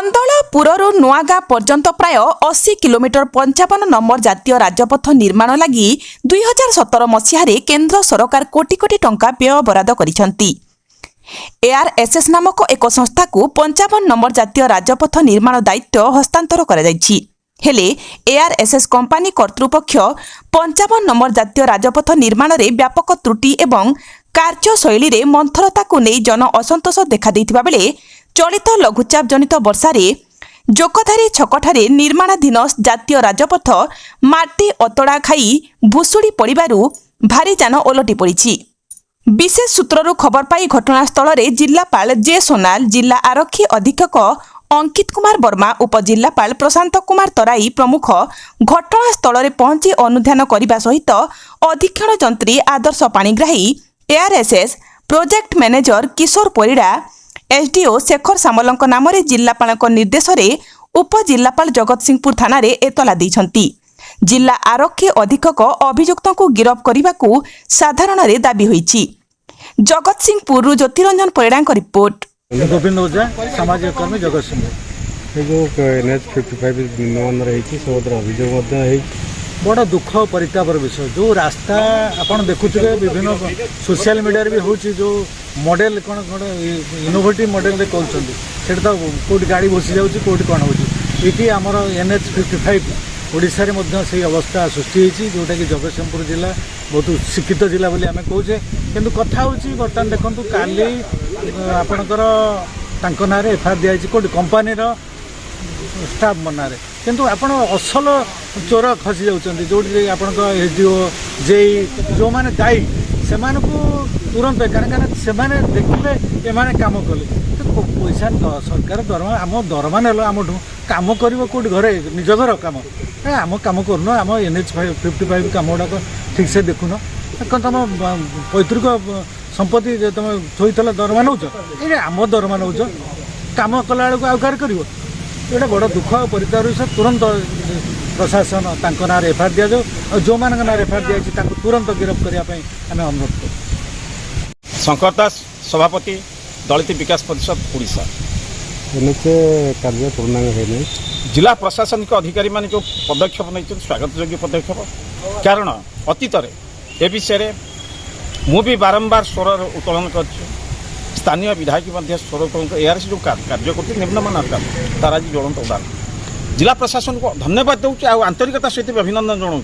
କନ୍ଦଳପୁରରୁ ନୂଆଗାଁ ପର୍ଯ୍ୟନ୍ତ ପ୍ରାୟ 80 kilometre 55 number ଜାତୀୟ ରାଜପଥ ନିର୍ମାଣ ଲାଗି 2017 ମସିହାରେ କେନ୍ଦ୍ର ସରକାର କୋଟି କୋଟି ଟଙ୍କା ବ୍ୟୟ ବରାଦ କରିଛନ୍ତି। ଏଆର୍ଏସ୍ଏସ୍ ନାମକ ଏକ ସଂସ୍ଥାକୁ 55 ନମ୍ବର ଜାତୀୟ ରାଜପଥ ନିର୍ମାଣ ଦାୟିତ୍ୱ ହସ୍ତାନ୍ତର କରାଯାଇଛି। ହେଲେ ଏଆର୍ଏସ୍ଏସ୍ କମ୍ପାନୀ କର୍ତ୍ତୃପକ୍ଷ 55 ନମ୍ବର ଜାତୀୟ ରାଜପଥ ନିର୍ମାଣରେ ବ୍ୟାପକ ତ୍ରୁଟି ଏବଂ କାର୍ଯ୍ୟଶୈଳୀରେ ମନ୍ଥରତାକୁ ନେଇ ଜନ ଅସନ୍ତୋଷ ଦେଖାଦେଇଥିବା ବେଳେ ଚଳିତ ଲଘୁଚାପ ଜନିତ ବର୍ଷାରେ ଜୋକଧାରୀ ଛକଠାରେ ନିର୍ମାଣାଧୀନ ଜାତୀୟ ରାଜପଥ ମାଟି ଅତଡ଼ା ଖାଇ ଭୁଶୁଡ଼ି ପଡ଼ିବାରୁ ଭାରୀ ଯାନ ଓଲଟି ପଡ଼ିଛି। ବିଶେଷ ସୂତ୍ରରୁ ଖବର ପାଇ ଘଟଣାସ୍ଥଳରେ ଜିଲ୍ଲାପାଳ ଜେ ସୋନାଲ, ଜିଲ୍ଲା ଆରକ୍ଷୀ ଅଧୀକ୍ଷକ ଅଙ୍କିତ କୁମାର ବର୍ମା, ଉପଜିଲ୍ଲାପାଳ ପ୍ରଶାନ୍ତ କୁମାର ତରାଇ ପ୍ରମୁଖ ଘଟଣାସ୍ଥଳରେ ପହଞ୍ଚି ଅନୁଧ୍ୟାନ କରିବା ସହିତ ଅଧୀକ୍ଷଣ ଯନ୍ତ୍ରୀ ଆଦର୍ଶ ପାଣିଗ୍ରାହୀ, ଏଆର୍ଏସ୍ଏସ୍ ପ୍ରୋଜେକ୍ଟ ମ୍ୟାନେଜର କିଶୋର ପରିଡ଼ା, एसडीओ शेखर सामलଙ୍କ नामରେ ଜିଲ୍ଲାପାଳଙ୍କ ନିର୍ଦ୍ଦେଶରେ ଉପଜିଲ୍ଲାପାଳ ଜଗତସିଂହପୁର ଥାନାରେ ଏତଲା ଦେଇଛନ୍ତି। ଜିଲ୍ଲା ଆରକ୍ଷୀ ଅଧୀକ୍ଷକ ଅଭିଯୁକ୍ତଙ୍କୁ ଗିରଫ କରିବାକୁ ସାଧାରଣରେ ଦାବି ହୋଇଛି। ଜଗତସିଂହପୁରରୁ ଜ୍ୟୋତିରଞ୍ଜନ ପରିଡ଼ାଙ୍କ ରିପୋର୍ଟ। गोविंद ओझा सामाजिक कर्मी जगतसिंहपुर। जो NH 55 निर्माण अभियोग बड़ दुख परितापर विषय जो रास्ता आपड़ देखुए विभिन्न सोशल मीडिया भी हूँ जो मॉडल कौन गोटे इनोवेटिव मॉडल कर तो कौट गाड़ी बसी जाऊँगी कौट कौन होती आमर NH 55 ओडिशा रे से अवस्था सृष्टि होती जोटा कि जगतसिंहपुर जिला बहुत शिक्षित जिला बोली आम कहे कि कथा हूँ बर्तमान देखो काली आपणकर ना एफआईआर दिखाई कौट कंपानी स्टाफ मनारे किंतु आपण असल चोर खसी जाऊँगी जो एसडीओ जेई जो मैंने दायी से तुरंत कारण से देखिले एमाने काम कले तो पैसा सरकार दरमा आम दरमा नेल आम काम कर कौट घरे निज घर काम आम काम करन आम NH 55 काम गुड़ाक ठीक से देखुन तुम पैतृक संपत्ति तुम थोल दरमा नौ ये आम दरमा नौ काम कला बेलू आउ कार कर ये बड़ दुख परिताप विषय तुरंत प्रशासन ना एफआईआर दि जाऊ और जो मान ना एफआईआर दिखाई तुरंत गिरफ्त करने आम अनुरोध कर। शंकर दास सभापति दलित विकास परिषद ओडिशा। कार्य पूर्णांग है जिला प्रशासनिक अधिकारी मान जो पदक्षेप नहीं स्वागत योग्य पदक्षेप कारण अतीत ए विषय भी बारंबार स्वर उत्तोलन कर स्थानीय विधायक स्वर एआर जो कार्य करते निम्नमान तार आज ज्वलंत उदाहरण जिला प्रशासन को धन्यवाद दूसरी आंतरिकता सहित अभिनंदन जनाऊँ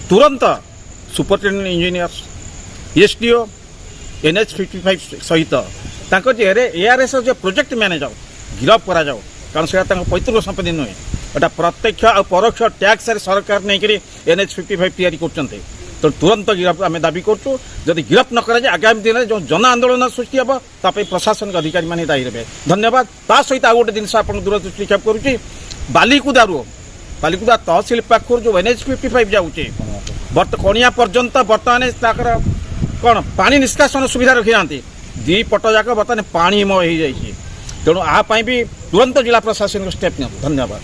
तुरंत सुपरिटेडेंट इंजीनियर एसडीओ NH 55 सहित एआरएस जो प्रोजेक्ट मैनेजर गिरफ करा जाओ कारण से पैतृक संपत्ति नुहे एटा प्रत्यक्ष और परोक्ष टैक्स सरकार नहीं करी NH 55 तैयारी करते तो तुरंत गिरफ आम दाबी करूँ जदि गिरफ न कराए आगामी दिन में जो जन आंदोलन सृष्टि हे ताप प्रशासनिक अधिकारी मैंने दायी रहे धन्यवाद। ता सहित आउ गोटे जिन आप दूरदृष्टि निक्षेप करुँच बालिकुदा तहसिल पाखर जो NH 55 जाऊँचे कणिया पर्यंत बर्तमान कौन पानी निष्कासन सुविधा रखी ना दी पट जाक बर्तमान पानीमय हो जाए तेणु आपाई भी तुरंत जिला प्रशासन स्टेप नि धन्यवाद।